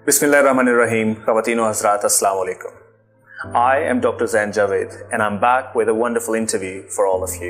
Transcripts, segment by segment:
Bismillahirrahmanirrahim, Khawateen wa Hazrat, Assalamu alaikum. I am Dr. Zain Javed and I'm back with a wonderful interview for all of you.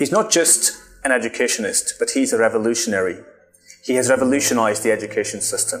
He's not just an educationist, but he's a revolutionary. He has revolutionized the education system.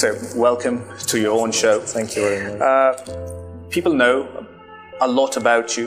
Sir, welcome to your own show. Thank you very much. People know a lot about you.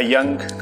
a young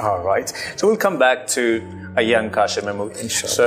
Alright, so we'll come back to a young Kashif Mahmood. So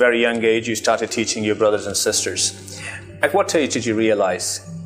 very young age you started teaching your brothers and sisters. At what age did you realize?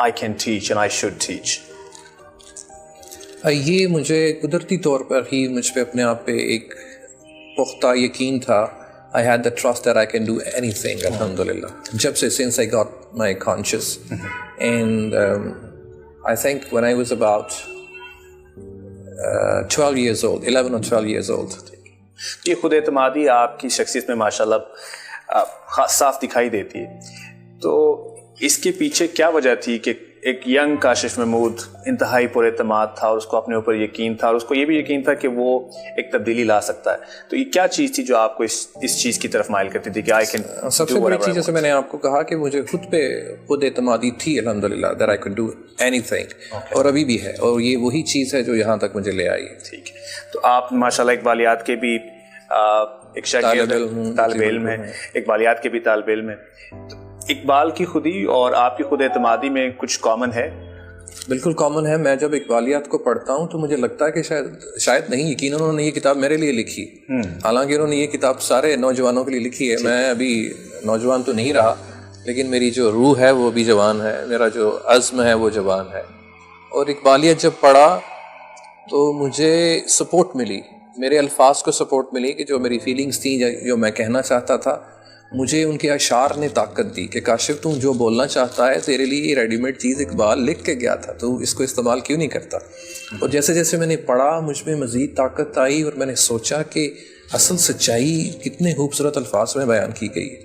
I can teach and I should teach? یہ مجھے قدرتی طور پر ہی مجھ پہ اپنے آپ پہ ایک پختہ یقین تھا. I had the trust that I can do anything, alhamdulillah. جب سے since I got my conscious. And I think when I was about 12 years old, 11 or 12 years old. یہ خود اعتمادی آپ کی شخصیت میں ماشاءاللہ صاف دکھائی دیتی ہے. تو اس کے پیچھے کیا وجہ تھی کہ ایک ینگ کاشف محمود انتہائی پر اعتماد تھا اور اس کو اپنے اوپر یقین تھا اور اس کو یہ بھی یقین تھا کہ وہ ایک تبدیلی لا سکتا ہے. تو یہ کیا چیز تھی جو آپ کو اس چیز کی طرف مائل کرتی تھی کہ آئی کین؟ سب سے بڑی چیز جیسے میں نے آپ کو کہا کہ مجھے خود اعتمادی تھی الحمدللہ that I could do anything. اور ابھی بھی ہے اور یہ وہی چیز ہے جو یہاں تک مجھے لے آئی. ٹھیک ہے. تو آپ ماشاءاللہ اقبالیات کے بھی ایک شاگرد طالب علم ہیں، اقبالیات کے بھی طالب علم ہیں. اقبال کی خودی اور آپ کی خود اعتمادی میں کچھ کامن ہے؟ بالکل کامن ہے. میں جب اقبالیات کو پڑھتا ہوں تو مجھے لگتا ہے کہ شاید نہیں، یقیناً انہوں نے یہ کتاب میرے لیے لکھی. حالانکہ انہوں نے یہ کتاب سارے نوجوانوں کے لیے لکھی ہے. میں ابھی نوجوان تو نہیں رہا لیکن میری جو روح ہے وہ بھی جوان ہے، میرا جو عزم ہے وہ جوان ہے. اور اقبالیات جب پڑھا تو مجھے سپورٹ ملی، میرے الفاظ کو سپورٹ ملی کہ جو میری فیلنگز تھیں، جو میں کہنا چاہتا تھا، مجھے ان کے اشعار نے طاقت دی کہ کاشف تم جو بولنا چاہتا ہے تیرے لیے یہ ریڈی میڈ چیز اقبال لکھ کے گیا تھا، تو اس کو استعمال کیوں نہیں کرتا. اور جیسے جیسے میں نے پڑھا مجھ میں مزید طاقت آئی اور میں نے سوچا کہ اصل سچائی کتنے خوبصورت الفاظ میں بیان کی گئی ہے.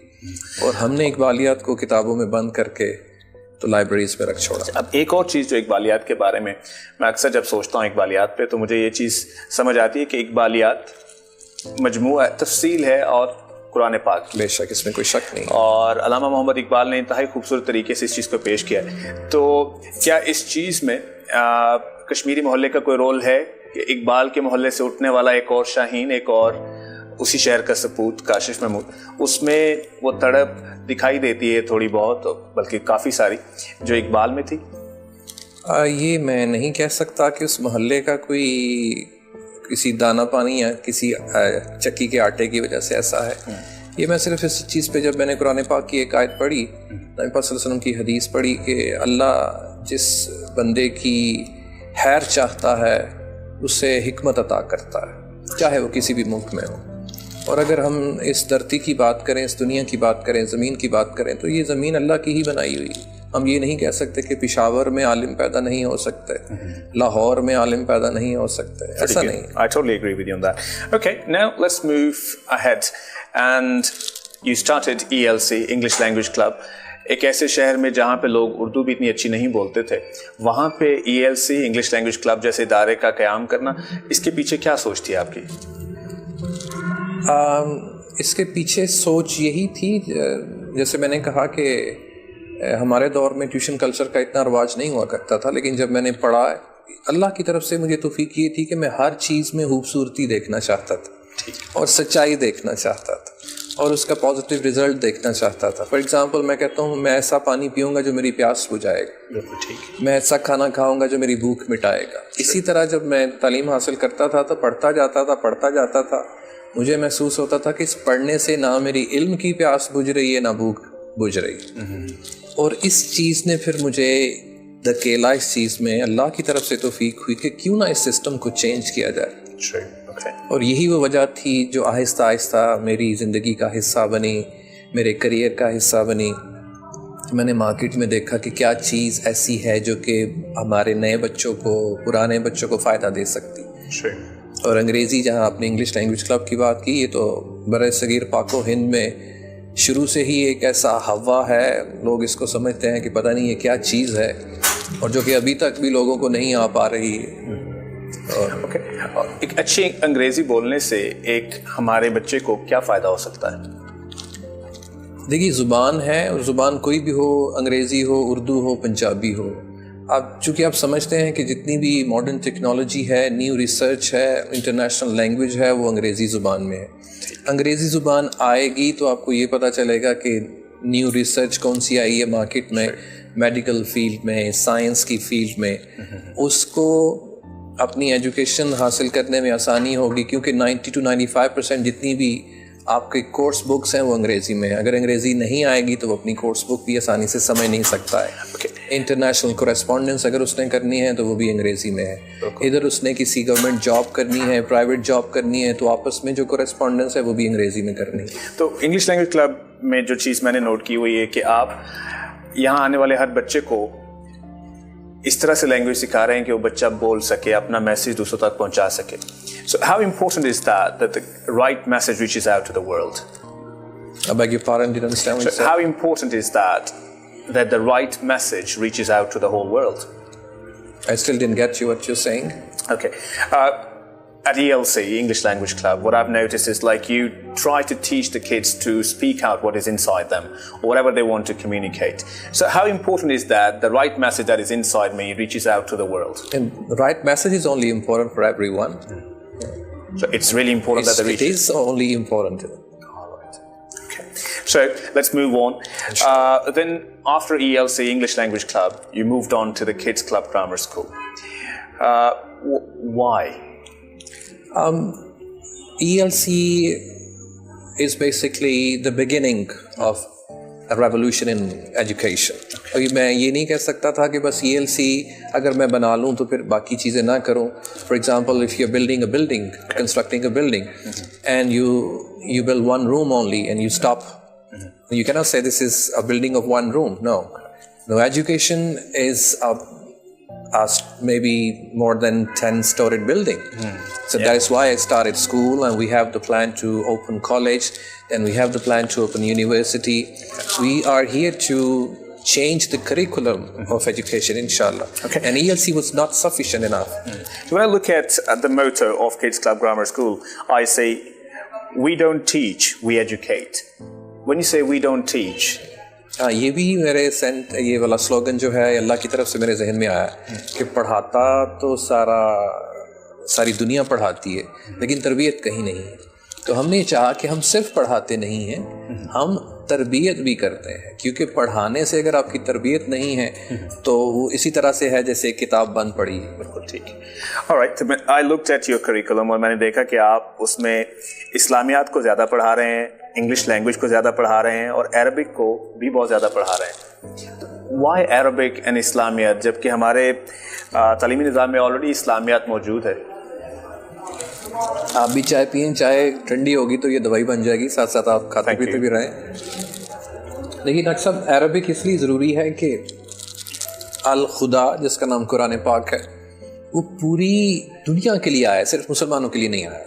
اور ہم نے اقبالیات کو کتابوں میں بند کر کے تو لائبریریز پہ رکھ چھوڑا. اب ایک اور چیز جو اقبالیات کے بارے میں اکثر جب سوچتا ہوں اقبالیات پہ، تو مجھے یہ چیز سمجھ آتی ہے کہ اقبالیات مجموعہ تفصیل ہے اور قرآن پاک. بے شک، اس میں کوئی شک نہیں. اور علامہ محمد اقبال نے انتہائی خوبصورت طریقے سے اس چیز کو پیش کیا ہے. تو کیا اس چیز میں کشمیری محلے کا کوئی رول ہے کہ اقبال کے محلے سے اٹھنے والا ایک اور شاہین، ایک اور اسی شہر کا سپوت کاشف محمود، اس میں وہ تڑپ دکھائی دیتی ہے تھوڑی بہت، بلکہ کافی ساری، جو اقبال میں تھی؟ یہ میں نہیں کہہ سکتا کہ اس محلے کا کوئی کسی دانہ پانی یا کسی چکی کے آٹے کی وجہ سے ایسا ہے. یہ میں صرف اس چیز پہ جب میں نے قرآن پاک کی ایک آیت پڑھی، نبی پاک صلی اللہ علیہ وسلم کی حدیث پڑھی کہ اللہ جس بندے کی خیر چاہتا ہے اسے حکمت عطا کرتا ہے، چاہے وہ کسی بھی ملک میں ہو. اور اگر ہم اس دھرتی کی بات کریں، اس دنیا کی بات کریں، زمین کی بات کریں، تو یہ زمین اللہ کی ہی بنائی ہوئی. ہم یہ نہیں کہہ سکتے کہ پشاور میں عالم پیدا نہیں ہو سکتے، لاہور میں عالم پیدا نہیں ہو سکتے، ایسا نہیں. I totally agree with you on that. Okay, now let's move ahead. And you started ELC, English Language Club. ایک ایسے شہر میں جہاں پہ لوگ اردو بھی اتنی اچھی نہیں بولتے تھے، وہاں پہ ELC, انگلش لینگویج کلب جیسے ادارے کا قیام کرنا، اس کے پیچھے کیا سوچ تھی آپ کی؟ اس کے پیچھے سوچ یہی تھی، جیسے میں نے کہا کہ ہمارے دور میں ٹیوشن کلچر کا اتنا رواج نہیں ہوا کرتا تھا، لیکن جب میں نے پڑھا، اللہ کی طرف سے مجھے توفیق یہ تھی کہ میں ہر چیز میں خوبصورتی دیکھنا چاہتا تھا اور سچائی دیکھنا چاہتا تھا اور اس کا پازیٹیو رزلٹ دیکھنا چاہتا تھا. فار ایگزامپل میں کہتا ہوں میں ایسا پانی پیوں گا جو میری پیاس بجھائے گا، میں ایسا کھانا کھاؤں گا جو میری بھوک مٹائے گا. اسی طرح جب میں تعلیم حاصل کرتا تھا تو پڑھتا جاتا تھا مجھے محسوس ہوتا تھا کہ اس پڑھنے سے نہ میری علم کی پیاس بجھ رہی ہے نہ بھوک بجھ رہی. اور اس چیز نے پھر مجھے دھکیلا اس چیز میں، اللہ کی طرف سے توفیق ہوئی کہ کیوں نہ اس سسٹم کو چینج کیا جائے. اور یہی وہ وجہ تھی جو آہستہ آہستہ میری زندگی کا حصہ بنی، میرے کریئر کا حصہ بنی. میں نے مارکیٹ میں دیکھا کہ کیا چیز ایسی ہے جو کہ ہمارے نئے بچوں کو، پرانے بچوں کو فائدہ دے سکتی. اور انگریزی، جہاں آپ نے انگلش لینگویج کلب کی بات کی، یہ تو برصغیر پاک و ہند میں شروع سے ہی ایک ایسا ہوا ہے، لوگ اس کو سمجھتے ہیں کہ پتہ نہیں یہ کیا چیز ہے، اور جو کہ ابھی تک بھی لوگوں کو نہیں آ پا رہی. ایک اچھی انگریزی بولنے سے ایک ہمارے بچے کو کیا فائدہ ہو سکتا ہے؟ دیکھیے، زبان ہے، اور زبان کوئی بھی ہو، انگریزی ہو، اردو ہو، پنجابی ہو. اب چونکہ آپ سمجھتے ہیں کہ جتنی بھی ماڈرن ٹیکنالوجی ہے، نیو ریسرچ ہے، انٹرنیشنل لینگویج ہے، وہ انگریزی زبان میں ہے. انگریزی زبان آئے گی تو آپ کو یہ پتہ چلے گا کہ نیو ریسرچ کون سی آئی ہے مارکیٹ میں، میڈیکل فیلڈ میں، سائنس کی فیلڈ میں. اس کو اپنی ایجوکیشن حاصل کرنے میں آسانی ہوگی، کیونکہ 90 to 95% جتنی بھی آپ کے کورس بکس ہیں وہ انگریزی میں ہیں. اگر انگریزی نہیں آئے گی تو وہ اپنی کورس بک بھی آسانی سے سمجھ نہیں سکتا ہے. انٹرنیشنل کورسپونڈنس اگر اس نے کرنی ہے تو وہ بھی انگریزی میں ہے. ادھر اس نے کسی گورنمنٹ جاب کرنی ہے, پرائیویٹ جاب کرنی ہے, تو آپس میں جو کورسپونڈنس ہے وہ بھی انگریزی میں کرنی ہے. تو انگلش لینگویج کلب میں جو چیز میں نے نوٹ کی وہ یہ کہ آپ یہاں آنے والے ہر بچے کو اس طرح سے لینگویج سکھا رہے ہیں کہ وہ بچہ بول سکے, اپنا میسیج دوسروں تک پہنچا سکے. So how important is that the right message reaches out to the world? I beg your pardon, didn't understand what you said. How important is that the right message reaches out to the whole world? I still didn't get you what you're saying. Okay. At ELC, English Language Club, what I've noticed is like you try to teach the kids to speak out what is inside them, or whatever they want to communicate. So how important is that the right message that is inside me reaches out to the world? And the right message is only important for everyone. So it's really important that it is only important. Okay. So let's move on. Then after ELC, English Language Club, you moved on to the Kids Club Grammar School. Why? ELC is basically the beginning of a revolution in education. اور میں یہ نہیں کہہ سکتا تھا کہ بس ELC اگر میں بنا لوں تو پھر باقی چیزیں نہ کروں. For example, if you're building a building, constructing a building, and you build one room only and you stop, you cannot say this is a building of one room. No, education is maybe more than 10-storied building. So that is why I started school, and we have the plan to open college, and we have the plan to open university. We are here to change the curriculum of education, inshallah. Okay. And ELC was not sufficient enough. When I look at the motto of Kids Club Grammar School, I say, we don't teach, we educate. When you say we don't teach, یہ بھی میرے یہ والا slogan جو ہے اللہ کی طرف سے میرے ذہن میں آیا کہ پڑھاتا تو ساری دنیا پڑھاتی ہے لیکن تربیت کہیں نہیں ہے. تو ہم نے چاہا کہ ہم صرف پڑھاتے نہیں ہیں, ہم تربیت بھی کرتے ہیں, کیونکہ پڑھانے سے اگر آپ کی تربیت نہیں ہے تو وہ اسی طرح سے ہے جیسے کتاب بند پڑھی. بالکل ٹھیک ہے. Alright, I looked at your curriculum اور میں نے دیکھا کہ آپ اس میں اسلامیات کو زیادہ پڑھا رہے ہیں, انگلش لینگویج کو زیادہ پڑھا رہے ہیں اور عربک کو بھی بہت زیادہ پڑھا رہے ہیں. Why Arabic and اسلامیات جبکہ ہمارے تعلیمی نظام میں آلریڈی اسلامیات موجود ہے؟ آپ بھی چائے پئیں, چائے ٹھنڈی ہوگی تو یہ دوائی بن جائے گی, ساتھ ساتھ آپ کھاتے پیتے بھی رہیں. لیکن ڈاکٹر صاحب عربک اس لیے ضروری ہے کہ الخدا جس کا نام قرآن پاک ہے وہ پوری دنیا کے لیے آیا, صرف مسلمانوں کے لیے نہیں آیا.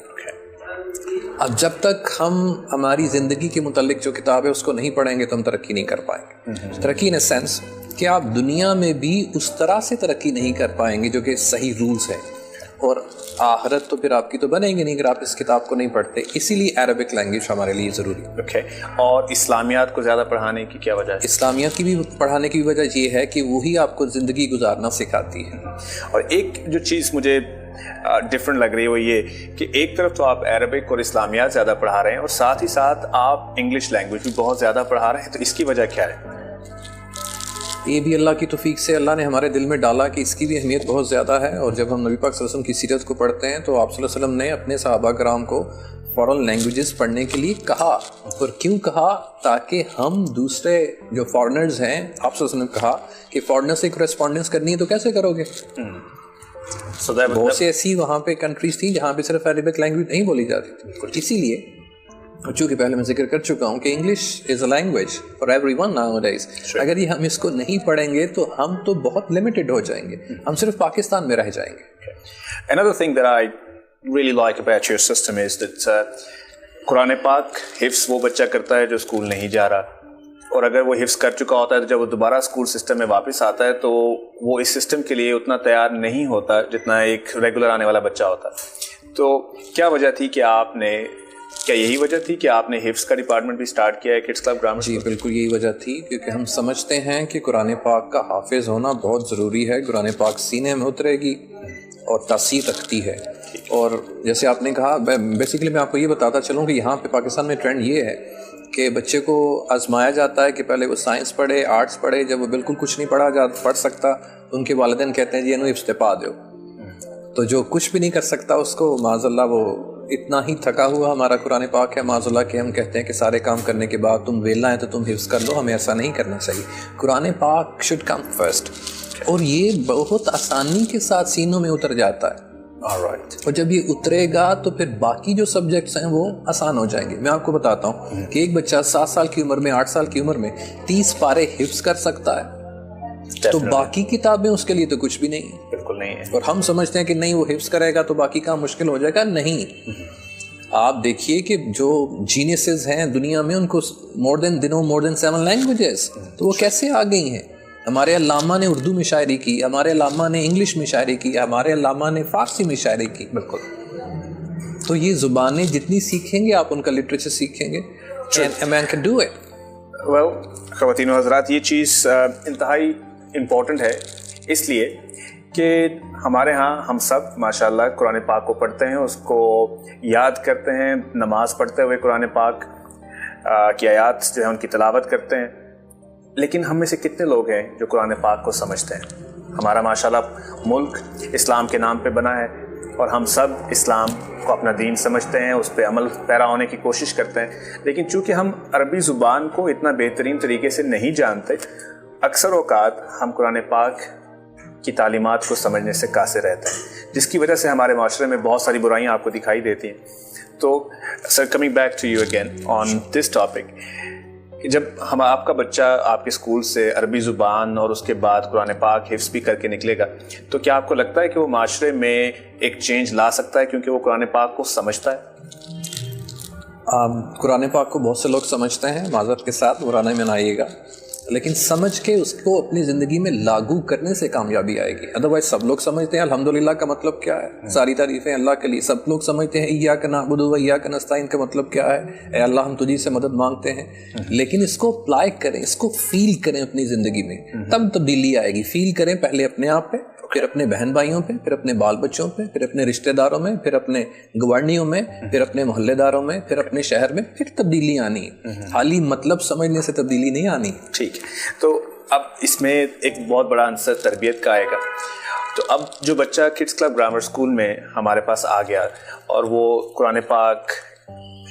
اب جب تک ہم ہماری زندگی کے متعلق جو کتاب ہے اس کو نہیں پڑھیں گے تو ہم ترقی نہیں کر پائیں گے. ترقی ان اے سینس کہ آپ دنیا میں بھی اس طرح سے ترقی نہیں کر پائیں گے جو کہ صحیح رولز ہیں, اور آخرت تو پھر آپ کی تو بنے گی نہیں اگر آپ اس کتاب کو نہیں پڑھتے. اسی لیے عربک لینگویج ہمارے لیے ضروری ہے. اوکے. اور اسلامیات کو زیادہ پڑھانے کی کیا وجہ ہے؟ اسلامیات کی بھی پڑھانے کی وجہ یہ ہے کہ وہی آپ کو زندگی گزارنا سکھاتی ہے. اور ایک جو چیز مجھے ڈفرنٹ لگ رہی ہے وہ یہ کہ ایک طرف تو آپ عربک اور اسلامیات زیادہ پڑھا رہے ہیں اور ساتھ ہی ساتھ آپ انگلش لینگویج بھی بہت زیادہ پڑھا رہے ہیں, تو اس کی وجہ کیا ہے؟ یہ بھی اللہ کی توفیق سے اللہ نے ہمارے دل میں ڈالا کہ اس کی بھی اہمیت بہت زیادہ ہے. اور جب ہم نبی پاک صلی اللہ علیہ وسلم کی سیرت کو پڑھتے ہیں تو آپ صلی اللہ علیہ وسلم نے اپنے صحابہ کرام کو فارن لینگویجز پڑھنے کے لیے کہا. اور کیوں کہا؟ تاکہ ہم دوسرے جو فارنرز ہیں, آپ صلی اللہ علیہ وسلم نے کہا کہ فارنر سے کورسپونڈنس کرنی ہے تو کیسے کرو گے؟ بہت سی ایسی وہاں پہ کنٹریز تھیں جہاں پہ صرف عربک لینگویج نہیں بولی جاتی تھی. اسی لیے چونکہ پہلے میں ذکر کر چکا ہوں کہ English is a language for everyone nowadays. اگر یہ ہم اس کو نہیں پڑھیں گے تو ہم تو بہت لمیٹڈ ہو جائیں گے, ہم صرف پاکستان میں رہ جائیں گے. Another thing that I really like about your system is that قرآن پاک حفظ وہ بچہ کرتا ہے جو اسکول نہیں جا رہا, اور اگر وہ حفظ کر چکا ہوتا ہے تو جب وہ دوبارہ اسکول سسٹم میں واپس آتا ہے تو وہ اس سسٹم کے لیے اتنا تیار نہیں ہوتا جتنا ایک ریگولر آنے والا بچہ ہوتا. تو کیا وجہ تھی کہ آپ نے, کیا یہی وجہ تھی کہ آپ نے حفظ کا ڈپارٹمنٹ بھی سٹارٹ کیا ہے کڈس کلب گرامر؟ جی بالکل یہی وجہ تھی, کیونکہ ہم سمجھتے ہیں کہ قرآن پاک کا حافظ ہونا بہت ضروری ہے. قرآن پاک سینے میں اترے گی اور تاثیر رکھتی ہے. اور جیسے آپ نے کہا, بیسیکلی میں آپ کو یہ بتاتا چلوں کہ یہاں پہ پاکستان میں ٹرینڈ یہ ہے کہ بچے کو آزمایا جاتا ہے کہ پہلے وہ سائنس پڑھے, آرٹس پڑھے. جب وہ بالکل کچھ نہیں پڑھ سکتا تو ان کے والدین کہتے ہیں جی انہوں حفظ پا دو. تو جو کچھ بھی نہیں کر سکتا اس کو معاذ اللہ وہ اتنا ہی تھکا ہوا ہمارا قرآن پاک ہے معاذ اللہ کہ ہم کہتے ہیں کہ سارے کام کرنے کے بعد تم ویلا ہیں تو تم حفظ کر لو. ہمیں ایسا نہیں کرنا چاہیے. قرآن پاک شوڈ کم فرسٹ, اور یہ بہت آسانی کے ساتھ سینوں میں اتر جاتا ہے. اور جب یہ اترے گا تو پھر باقی جو سبجیکٹس ہیں وہ آسان ہو جائیں گے. میں آپ کو بتاتا ہوں کہ ایک بچہ 7 سال کی عمر میں 8 سال کی عمر میں 30 پارے حفظ کر سکتا ہے, تو باقی کتابیں اس کے لیے تو کچھ بھی نہیں ہیں. بالکل نہیں ہے. اور ہم سمجھتے ہیں کہ نہیں وہ حفظ کرے گا تو باقی کام مشکل ہو جائے گا. نہیں, آپ دیکھیے کہ جو جینیسز ہیں دنیا میں ان کو مور دین 7 لینگویجز, تو وہ کیسے آ گئی ہیں. ہمارے علامہ نے اردو میں شاعری کی, ہمارے علامہ نے انگلش میں شاعری کی, ہمارے علامہ نے فارسی میں شاعری کی. بالکل. تو یہ زبانیں جتنی سیکھیں گے آپ ان کا لٹریچر سیکھیں گے. A man can do it. well, خواتین و حضرات, یہ چیز انتہائی امپورٹنٹ ہے اس لیے کہ ہمارے ہاں ہم سب ماشاءاللہ قرآن پاک کو پڑھتے ہیں, اس کو یاد کرتے ہیں, نماز پڑھتے ہوئے قرآن پاک کی آیات جو ہے ان کی تلاوت کرتے ہیں. لیکن ہم میں سے کتنے لوگ ہیں جو قرآن پاک کو سمجھتے ہیں؟ ہمارا ماشاءاللہ ملک اسلام کے نام پہ بنا ہے اور ہم سب اسلام کو اپنا دین سمجھتے ہیں, اس پہ عمل پیرا ہونے کی کوشش کرتے ہیں. لیکن چونکہ ہم عربی زبان کو اتنا بہترین طریقے سے نہیں جانتے, اکثر اوقات ہم قرآن پاک کی تعلیمات کو سمجھنے سے قاصر رہتے ہیں, جس کی وجہ سے ہمارے معاشرے میں بہت ساری برائیاں آپ کو دکھائی دیتی ہیں. تو sir, coming back to you again on this topic, جب آپ کا بچہ آپ کے اسکول سے عربی زبان اور اس کے بعد قرآن پاک حفظ بھی کر کے نکلے گا, تو کیا آپ کو لگتا ہے کہ وہ معاشرے میں ایک چینج لا سکتا ہے کیونکہ وہ قرآن پاک کو سمجھتا ہے؟ قرآن پاک کو بہت سے لوگ سمجھتے ہیں, معذرت کے ساتھ برا نہیں منائیے گا, لیکن سمجھ کے اس کو اپنی زندگی میں لاگو کرنے سے کامیابی آئے گی. ادروائز سب لوگ سمجھتے ہیں الحمدللہ کا مطلب کیا ہے, ساری تعریفیں اللہ کے لیے. سب لوگ سمجھتے ہیں ایاک نعبد و ایاک نستعین کا مطلب کیا ہے, اے اللہ ہم تجھی سے مدد مانگتے ہیں. لیکن اس کو اپلائی کریں, اس کو فیل کریں اپنی زندگی میں, تب تبدیلی آئے گی. فیل کریں پہلے اپنے آپ پہ, پھر اپنے بہن بھائیوں پہ, پھر اپنے بال بچوں پہ, پھر اپنے رشتہ داروں میں, پھر اپنے گوارنیوں میں, پھر اپنے محلے داروں میں, پھر اپنے شہر میں, پھر تبدیلی آنی ہے. خالی مطلب سمجھنے سے تبدیلی نہیں آنی. ٹھیک ہے, تو اب اس میں ایک بہت بڑا عنصر تربیت کا آئے گا. تو اب جو بچہ کڈس کلب گرامر اسکول میں ہمارے پاس آ گیا اور وہ قرآن پاک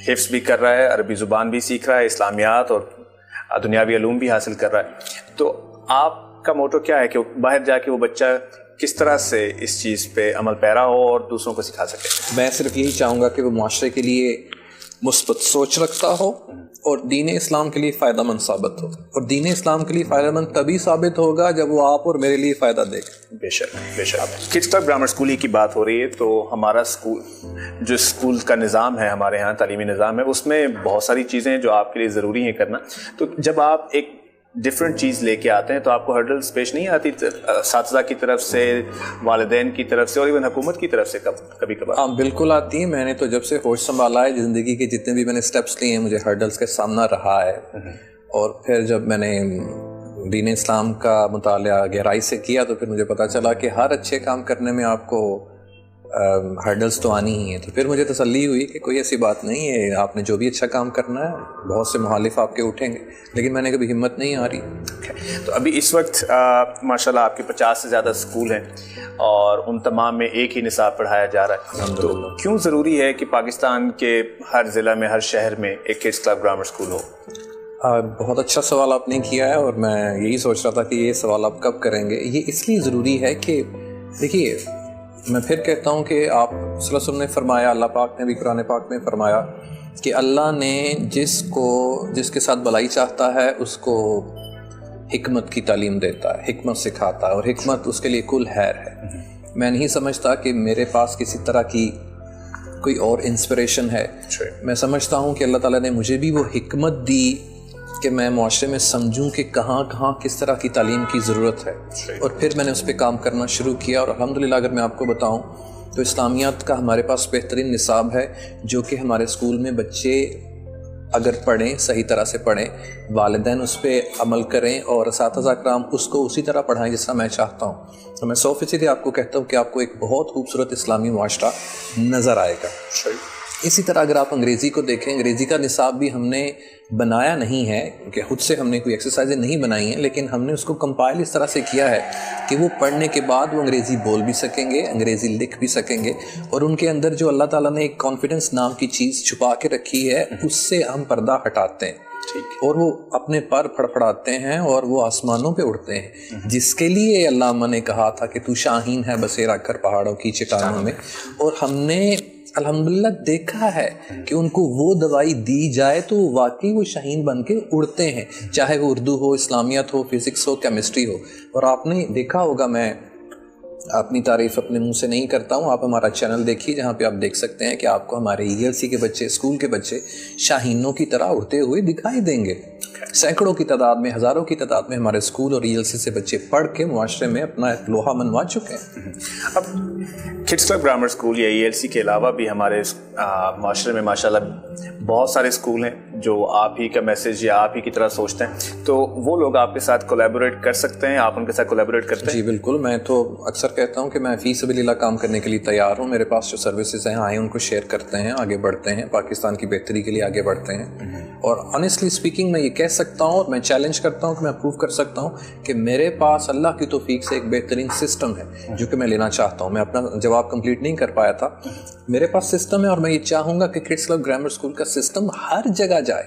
حفظ بھی کر رہا ہے, عربی زبان بھی سیکھ رہا ہے, اسلامیات اور دنیاوی علوم بھی حاصل کر رہا ہے, تو آپ کا موٹو کیا ہے کہ باہر جا کے وہ بچہ کس طرح سے اس چیز پہ عمل پیرا ہو اور دوسروں کو سکھا سکے؟ میں صرف یہی چاہوں گا کہ وہ معاشرے کے لیے مثبت سوچ رکھتا ہو اور دین اسلام کے لیے فائدہ مند ثابت ہو. اور دین اسلام کے لیے فائدہ مند تبھی ثابت ہوگا جب وہ آپ اور میرے لیے فائدہ دے گا. بے شک, بے شک. کڈس کلب گرامر اسکول ہی کی بات ہو رہی ہے, تو ہمارا اسکول جو اسکول کا نظام ہے, ہمارے یہاں تعلیمی نظام ہے, اس میں بہت ساری چیزیں ہیں جو آپ کے لیے ضروری ہیں کرنا. تو جب آپ ایک ڈفرینٹ چیز لے کے آتے ہیں تو آپ کو ہرڈلز پیش نہیں آتی اساتذہ کی طرف سے, والدین کی طرف سے, اور ایون حکومت کی طرف سے کبھی کبھار؟ ہاں بالکل آتی ہیں. میں نے تو جب سے ہوش سنبھالا ہے زندگی کے جتنے بھی میں نے سٹیپس لیے ہیں مجھے ہرڈلز کا سامنا رہا ہے. اور پھر جب میں نے دین اسلام کا مطالعہ گہرائی سے کیا تو پھر مجھے پتہ چلا کہ ہر اچھے کام کرنے میں آپ کو ہرڈلز تو آنی ہی ہیں. تو پھر مجھے تسلی ہوئی کہ کوئی ایسی بات نہیں ہے, آپ نے جو بھی اچھا کام کرنا ہے بہت سے مخالف آپ کے اٹھیں گے, لیکن میں نے کبھی ہمت نہیں آ رہی. تو ابھی اس وقت ماشاءاللہ آپ کے 50 سے زیادہ اسکول ہیں اور ان تمام میں ایک ہی نصاب پڑھایا جا رہا ہے. تو کیوں ضروری ہے کہ پاکستان کے ہر ضلع میں, ہر شہر میں ایک کڈس کلب گرامر اسکول ہو؟ بہت اچھا سوال آپ نے کیا ہے, اور میں یہی سوچ رہا تھا کہ یہ سوال آپ کب کریں گے. یہ اس لیے ضروری ہے کہ دیکھیے, میں پھر کہتا ہوں کہ آپ صلی اللہ علیہ وسلم نے فرمایا, اللہ پاک نے بھی قرآن پاک میں فرمایا کہ اللہ نے جس کے ساتھ بھلائی چاہتا ہے اس کو حکمت کی تعلیم دیتا ہے, حکمت سکھاتا ہے, اور حکمت اس کے لیے کل خیر ہے. میں نہیں سمجھتا کہ میرے پاس کسی طرح کی کوئی اور انسپریشن ہے. میں سمجھتا ہوں کہ اللہ تعالیٰ نے مجھے بھی وہ حکمت دی کہ میں معاشرے میں سمجھوں کہ کہاں کہاں کس طرح کی تعلیم کی ضرورت ہے, اور پھر میں نے اس پہ کام کرنا شروع کیا. اور الحمدللہ اگر میں آپ کو بتاؤں تو اسلامیات کا ہمارے پاس بہترین نصاب ہے جو کہ ہمارے اسکول میں بچے اگر پڑھیں, صحیح طرح سے پڑھیں, والدین اس پہ عمل کریں اور اساتذہ کرام اس کو اسی طرح پڑھائیں جس طرح میں چاہتا ہوں, تو میں 100% آپ کو کہتا ہوں کہ آپ کو ایک بہت خوبصورت اسلامی معاشرہ نظر آئے گا. اسی طرح اگر آپ انگریزی کو دیکھیں، انگریزی کا نصاب بھی ہم نے بنایا نہیں ہے کہ خود سے ہم نے کوئی ایکسرسائزیں نہیں بنائی ہیں، لیکن ہم نے اس کو کمپائل اس طرح سے کیا ہے کہ وہ پڑھنے کے بعد وہ انگریزی بول بھی سکیں گے، انگریزی لکھ بھی سکیں گے، اور ان کے اندر جو اللہ تعالیٰ نے ایک کانفیڈنس نام کی چیز چھپا کے رکھی ہے اس سے ہم پردہ ہٹاتے ہیں اور وہ اپنے پر پھڑپھڑاتے ہیں اور وہ آسمانوں پہ اڑتے ہیں، جس کے لیے علامہ نے کہا تھا کہ تو شاہین ہے بسیرا کر پہاڑوں کی چٹانوں میں. اور ہم نے الحمدللہ دیکھا ہے کہ ان کو وہ دوائی دی جائے تو واقعی وہ شاہین بن کے اڑتے ہیں، چاہے وہ اردو ہو، اسلامیات ہو، فزکس ہو، کیمسٹری ہو. اور آپ نے دیکھا ہوگا، میں اپنی تعریف اپنے منہ سے نہیں کرتا ہوں، آپ ہمارا چینل دیکھیے جہاں پہ آپ دیکھ سکتے ہیں کہ آپ کو ہمارے ELC کے بچے، اسکول کے بچے شاہینوں کی طرح اڑتے ہوئے دکھائی دیں گے. سینکڑوں کی تعداد میں، ہزاروں کی تعداد میں ہمارے اسکول اور ELC سے بچے پڑھ کے معاشرے میں اپنا ایک لوہا منوا چکے ہیں. اب کڈس کلب گرامر اسکول یا ELC کے علاوہ بھی ہمارے معاشرے میں ماشاءاللہ بہت سارے اسکول ہیں جو آپ ہی کا میسیج یا آپ ہی کی طرح سوچتے ہیں، تو وہ لوگ آپ کے ساتھ کولیبوریٹ کر سکتے ہیں، آپ ان کے ساتھ کولیبوریٹ کرتے ہیں؟ جی بالکل، میں تو اکثر کہتا ہوں کہ میں فی سبیل اللہ کام کرنے کے لیے تیار ہوں. میرے پاس جو سروسز ہیں آئیں ان کو شیئر کرتے ہیں، آگے بڑھتے ہیں، پاکستان کی بہتری کے لیے آگے بڑھتے ہیں. اور آنیسٹلی اسپیکنگ میں یہ کہہ سکتا ہوں اور میں چیلنج کرتا ہوں کہ میں پروو کر سکتا ہوں کہ میرے پاس اللہ کی توفیق سے ایک بہترین سسٹم ہے جو کہ میں لینا چاہتا ہوں. میں اپنا جواب کمپلیٹ نہیں کر پایا تھا. میرے پاس سسٹم ہے اور میں یہ چاہوں گا کہ کڈس کلب گرامر اسکول کا سسٹم ہر جگہ جائے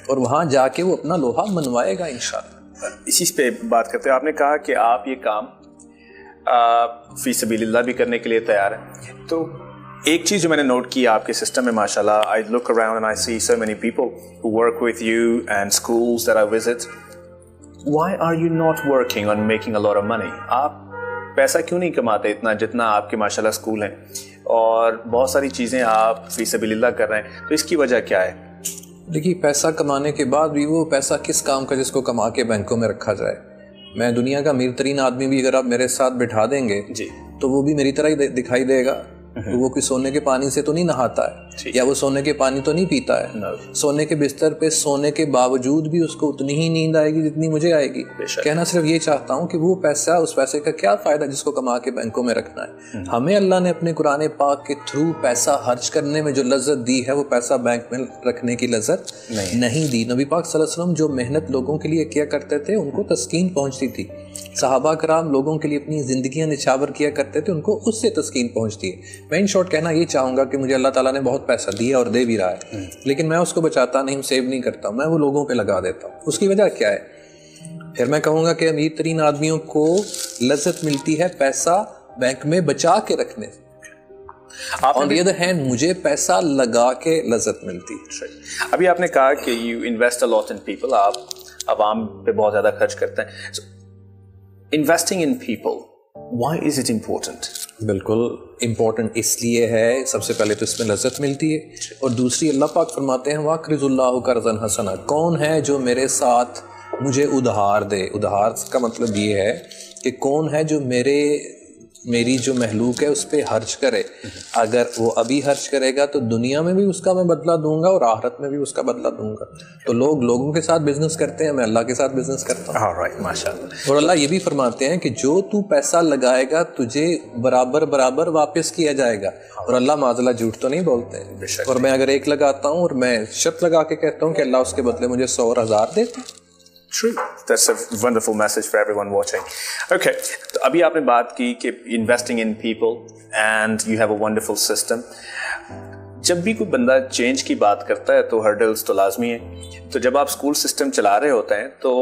اور وہاں جا کے وہ اپنا لوہا منوائے گا انشاءاللہ. اسی پہ بات کرتے ہیں، آپ نے کہا کہ آپ یہ کام فی سبیل اللہ بھی کرنے کے لیے تیار ہیں. تو ایک چیز جو میں نے نوٹ کی آپ کے سسٹم میں ماشاءاللہ، I look around and I see so many people who work with you and schools that I visit. Why are you not working on making a lot of money? آپ پیسہ کیوں نہیں کماتے اتنا جتنا آپ کے ماشاءاللہ اسکول ہیں اور بہت ساری چیزیں آپ فی سبیل اللہ کر رہے ہیں، تو اس کی وجہ کیا ہے؟ دیکھیے، پیسہ کمانے کے بعد بھی وہ پیسہ کس کام کا جس کو کما کے بینکوں میں رکھا جائے. میں دنیا کا امیر ترین آدمی بھی اگر آپ میرے ساتھ بٹھا دیں گے تو وہ بھی میری طرح ہی دکھائی دے گا. وہ کوئی سونے کے پانی سے تو نہیں نہاتا ہے یا وہ سونے کے پانی تو نہیں پیتا ہے. سونے کے بستر پہ سونے کے باوجود بھی اس کو اتنی ہی نیند آئے گی جتنی مجھے آئے گی. کہنا صرف یہ چاہتا ہوں کہ وہ پیسہ، اس پیسے کا کیا فائدہ جس کو کما کے بینکوں میں رکھنا ہے. ہمیں اللہ نے اپنے قرآن پاک کے تھرو پیسہ خرچ کرنے میں جو لذت دی ہے وہ پیسہ بینک میں رکھنے کی لذت نہیں دی. نبی پاک صلی اللہ علیہ وسلم جو محنت لوگوں کے لیے کیا کرتے تھے ان کو تسکین پہنچتی تھی. صحابہ کرام لوگوں کے لیے اپنی زندگیاں نچھاور کیا کرتے تھے، ان کو اس سے تسکین پہنچتی ہے. میں ان شارٹ کہنا یہ چاہوں گا کہ مجھے اللہ تعالیٰ نے بہت پیسہ دیا اور دے بھی رہا ہے، لیکن میں اس کو بچاتا نہیں، سیو نہیں کرتا، میں وہ لوگوں پہ لگا دیتا ہوں. اس کی وجہ کیا ہے؟ پھر میں کہوں گا کہ امیر ترین آدمیوں کو لذت ملتی ہے پیسہ بینک میں بچا کے رکھنے سے. آن دی ادر ہینڈ مجھے پیسہ لگا کے لذت ملتی. ابھی آپ نے کہا کہ you invest a lot in people, آپ عوام پہ بہت زیادہ خرچ کرتے ہیں. Investing in people, why is it important? بالکل امپورٹنٹ اس لیے ہے، سب سے پہلے تو اس میں لذت ملتی ہے، اور دوسری اللہ پاک فرماتے ہیں وَأَقْرِضُ اللَّهُ قَرْضًا حَسَنًا. کون ہے جو میرے ساتھ مجھے ادھار دے؟ ادھار کا مطلب یہ ہے کہ کون ہے جو میری جو محلوق ہے اس پہ خرچ کرے. اگر وہ ابھی خرچ کرے گا تو دنیا میں بھی اس کا میں بدلہ دوں گا اور آخرت میں بھی اس کا بدلہ دوں گا. تو لوگ لوگوں کے ساتھ بزنس کرتے ہیں، میں اللہ کے ساتھ بزنس کرتا ہوں. Alright, ماشاءاللہ. اور اللہ یہ بھی فرماتے ہیں کہ جو تو پیسہ لگائے گا تجھے برابر برابر واپس کیا جائے گا. اور اللہ معاذ جھوٹ تو نہیں بولتے. اور میں اگر 1 لگاتا ہوں اور میں شرط لگا کے کہتا ہوں کہ اللہ اس کے بدلے مجھے 100 اور 1000 دیتے. True. That's a wonderful message for everyone watching. Okay, تو ابھی آپ نے بات کی کہ investing in people and you have a wonderful system. جب بھی کوئی بندہ چینج کی بات کرتا ہے تو ہرڈلز تو لازمی ہیں. تو جب آپ اسکول سسٹم چلا رہے ہوتے ہیں تو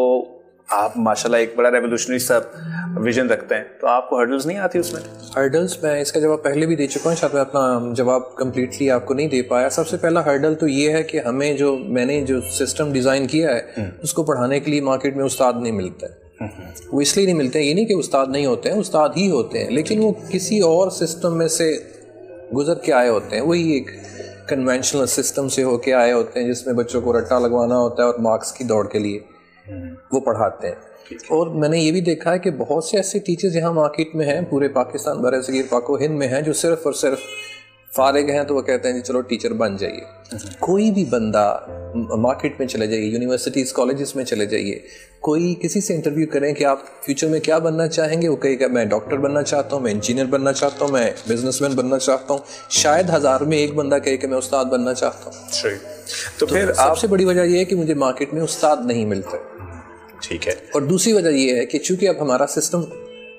آپ ماشاءاللہ ایک بڑا ریولیوشنری سا ویژن رکھتے ہیں، تو آپ کو ہرڈلز نہیں آتی اس میں؟ ہرڈلز میں اس کا جواب پہلے بھی دے چکا ہوں، شاید میں اپنا جواب کمپلیٹلی آپ کو نہیں دے پایا. سب سے پہلا ہرڈل تو یہ ہے کہ ہمیں میں نے جو سسٹم ڈیزائن کیا ہے اس کو پڑھانے کے لیے مارکیٹ میں استاد نہیں ملتا ہے. وہ اس لیے نہیں ملتے ہیں، یہ نہیں کہ استاد نہیں ہوتے ہیں، استاد ہی ہوتے ہیں، لیکن وہ کسی اور سسٹم میں سے گزر کے آئے ہوتے ہیں. وہی ایک کنونشنل سسٹم سے ہو کے آئے ہوتے ہیں جس میں بچوں کو رٹا لگوانا ہوتا ہے اور مارکس کی دوڑ کے لیے وہ پڑھاتے ہیں. اور میں نے یہ بھی دیکھا ہے کہ بہت سے ایسے ٹیچرز یہاں مارکیٹ میں ہیں، پورے پاکستان برصغیر پاک و ہند میں ہیں، جو صرف اور صرف فارغ ہیں تو وہ کہتے ہیں جی چلو ٹیچر بن جائیے. کوئی بھی بندہ مارکیٹ میں چلے جائیے, یونیورسٹیز کالجز میں چلے جائیے, کوئی کسی سے انٹرویو کریں کہ آپ فیوچر میں کیا بننا چاہیں گے, وہ کہے گا میں ڈاکٹر بننا چاہتا ہوں, میں انجینئر بننا چاہتا ہوں, میں بزنس مین بننا چاہتا ہوں. شاید 1000 میں ایک بندہ کہے کہ میں استاد بننا چاہتا ہوں. تو پھر سب سے بڑی وجہ یہ ہے کہ مجھے مارکیٹ میں استاد نہیں ملتے. ٹھیک ہے. اور دوسری وجہ یہ ہے کہ چونکہ اب ہمارا سسٹم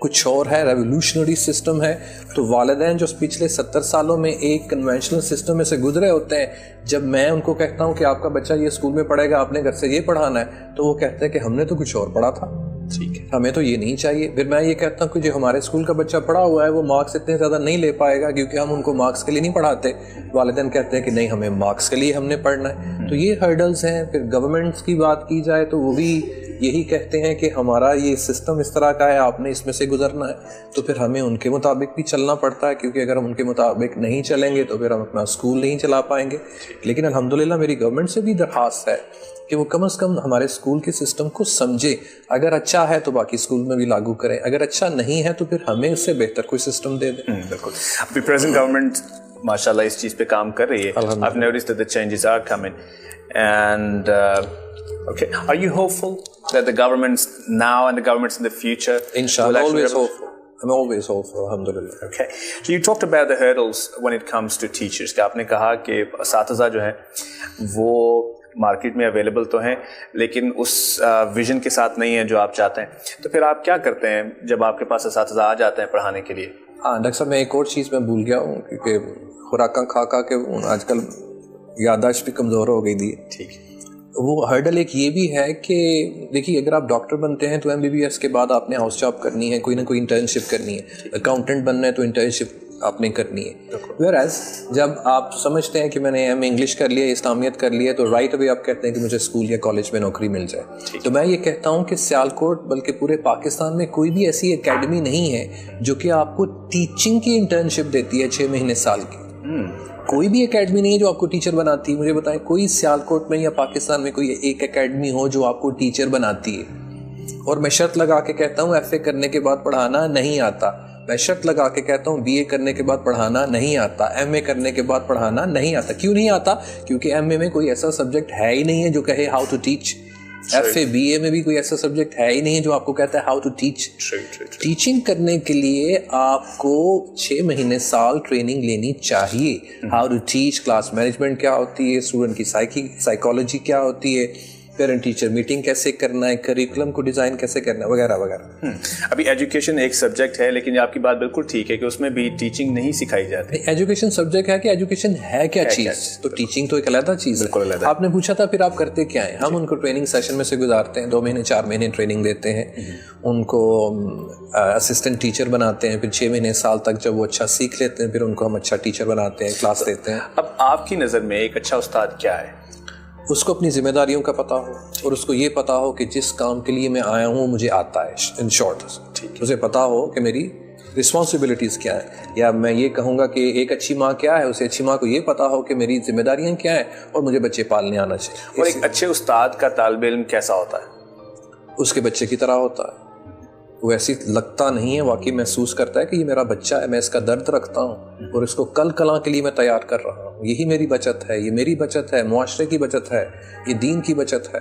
کچھ اور ہے, ریولیوشنری سسٹم ہے, تو والدین جو پچھلے 70 سالوں میں ایک کنونشنل سسٹم میں سے گزرے ہوتے ہیں, جب میں ان کو کہتا ہوں کہ آپ کا بچہ یہ اسکول میں پڑھے گا, آپ نے گھر سے یہ پڑھانا ہے, تو وہ کہتے ہیں کہ ہم نے تو کچھ اور پڑھا تھا, ٹھیک ہے, ہمیں تو یہ نہیں چاہیے. پھر میں یہ کہتا ہوں کہ جو ہمارے اسکول کا بچہ پڑھا ہوا ہے وہ مارکس اتنے زیادہ نہیں لے پائے گا کیونکہ ہم ان کو مارکس کے لیے نہیں پڑھاتے. والدین کہتے ہیں کہ نہیں ہمیں مارکس کے لیے ہم نے پڑھنا ہے. تو یہ ہرڈلز ہیں. پھر گورنمنٹس کی بات کی جائے تو وہ بھی یہی کہتے ہیں کہ ہمارا یہ سسٹم اس طرح کا ہے, آپ نے اس میں سے گزرنا ہے. تو پھر ہمیں ان کے مطابق بھی چلنا پڑتا ہے, کیونکہ اگر ہم ان کے مطابق نہیں چلیں گے تو پھر ہم اپنا اسکول نہیں چلا پائیں گے. لیکن الحمدللہ میری گورنمنٹ سے بھی درخواست ہے کہ وہ کم از کم ہمارے اسکول کے سسٹم کو سمجھے. اگر اچھا ہے تو باقی اسکول میں بھی لاگو کریں, اگر اچھا نہیں ہے تو پھر ہمیں اس سے بہتر کوئی سسٹم دے دیں. بالکل. ابھی پریزنٹ گورنمنٹ ماشاءاللہ اس چیز پہ کام کر رہی ہے. I've noticed that the changes are coming and okay, are you hopeful that the governments now and the governments in the future inshallah always hopeful. I'm always hopeful, alhamdulillah. Okay, so you talked about the hurdles when it comes to teachers. کہ آپ نے کہا کہ اساتذہ جو ہیں وہ market میں اویلیبل تو ہیں لیکن اس ویژن کے ساتھ نہیں ہیں جو آپ چاہتے ہیں. تو پھر آپ کیا کرتے ہیں جب آپ کے پاس اساتذہ آ جاتے ہیں پڑھانے کے لیے؟ ہاں ڈاکٹر صاحب, میں ایک اور چیز میں بھول گیا ہوں, کیونکہ خوراکاں کھا کے آج کل یادداشت بھی کمزور ہو گئی تھی. ٹھیک ہے. وہ ہرڈل ایک یہ بھی ہے کہ دیکھیے اگر آپ ڈاکٹر بنتے ہیں تو MBBS کے بعد آپ نے ہاؤس جاب کرنی ہے, کوئی نہ کوئی انٹرنشپ کرنی ہے. اکاؤنٹنٹ بننا ہے تو انٹرنشپ آپ نے کرنی ہے. ویئر جب آپ سمجھتے ہیں کہ میں نے ایم انگلش کر لیا, اسلامیت کر لیا, تو رائٹ اوے آپ کہتے ہیں کہ مجھے اسکول یا کالج میں نوکری مل جائے. تو میں یہ کہتا ہوں کہ سیالکوٹ بلکہ پورے پاکستان میں کوئی بھی ایسی اکیڈمی نہیں ہے جو کہ آپ کو ٹیچنگ کی انٹرنشپ دیتی ہے 6 مہینے سال کی. کوئی بھی اکیڈمی نہیں ہے جو آپ کو ٹیچر بناتی ہے. مجھے بتائیں کوئی سیالکوٹ میں یا پاکستان میں کوئی ایک اکیڈمی ہو جو آپ کو ٹیچر بناتی ہے. اور میں شرط لگا کے کہتا ہوں FA کرنے کے بعد پڑھانا نہیں آتا. میں شرط لگا کے کہتا ہوں BA کرنے کے بعد پڑھانا نہیں آتا. MA کرنے کے بعد پڑھانا نہیں آتا. کیوں نہیں آتا؟ کیونکہ MA میں کوئی ایسا سبجیکٹ ہے ہی نہیں ہے جو کہے how to teach. FA BA میں بھی کوئی ایسا سبجیکٹ ہے ہی نہیں ہے جو آپ کو کہتا ہے ہاؤ ٹو ٹیچ. ٹیچنگ کرنے کے لیے آپ کو 6 مہینے سال ٹریننگ لینی چاہیے. How to teach, class management کیا ہوتی ہے, اسٹوڈنٹ کی سائیکالوجی کیا ہوتی ہے, پیرنٹ ٹیچر میٹنگ کیسے کرنا ہے, کریکولم کو ڈیزائن کیسے کرنا ہے, وغیرہ وغیرہ. ابھی ایجوکیشن ایک سبجیکٹ ہے لیکن آپ کی بات بالکل ٹھیک ہے کہ اس میں بھی ٹیچنگ نہیں سکھائی جاتی. ایجوکیشن سبجیکٹ ہے کہ ایجوکیشن ہے کیا چیز, تو ٹیچنگ تو ایک علیحدہ چیز ہے. آپ نے پوچھا تھا پھر آپ کرتے کیا ہیں. ہم ان کو ٹریننگ سیشن میں سے گزارتے ہیں, 2 مہینے 4 مہینے ٹریننگ دیتے ہیں, ان کو اسسٹنٹ ٹیچر بناتے ہیں, پھر 6 مہینے سال تک جب وہ اچھا سیکھ لیتے ہیں پھر ان کو ہم اچھا ٹیچر بناتے ہیں, کلاس دیتے ہیں. اب آپ کی نظر میں ایک اچھا استاد کیا ہے؟ اس کو اپنی ذمہ داریوں کا پتہ ہو اور اس کو یہ پتہ ہو کہ جس کام کے لیے میں آیا ہوں مجھے آتا ہے. ان شارٹ اسے پتہ ہو کہ میری رسپانسبلٹیز کیا ہے. یا میں یہ کہوں گا کہ ایک اچھی ماں کیا ہے, اسے اچھی ماں کو یہ پتہ ہو کہ میری ذمہ داریاں کیا ہیں اور مجھے بچے پالنے آنا چاہیے. اور ایک اچھے استاد کا طالب علم کیسا ہوتا ہے؟ اس کے بچے کی طرح ہوتا ہے. وہ ایسی لگتا نہیں ہے, واقعی محسوس کرتا ہے کہ یہ میرا بچہ ہے, میں اس کا درد رکھتا ہوں اور اس کو کل کلاں کے لیے میں تیار کر رہا ہوں. یہی میری بچت ہے, یہ میری بچت ہے, معاشرے کی بچت ہے, یہ دین کی بچت ہے.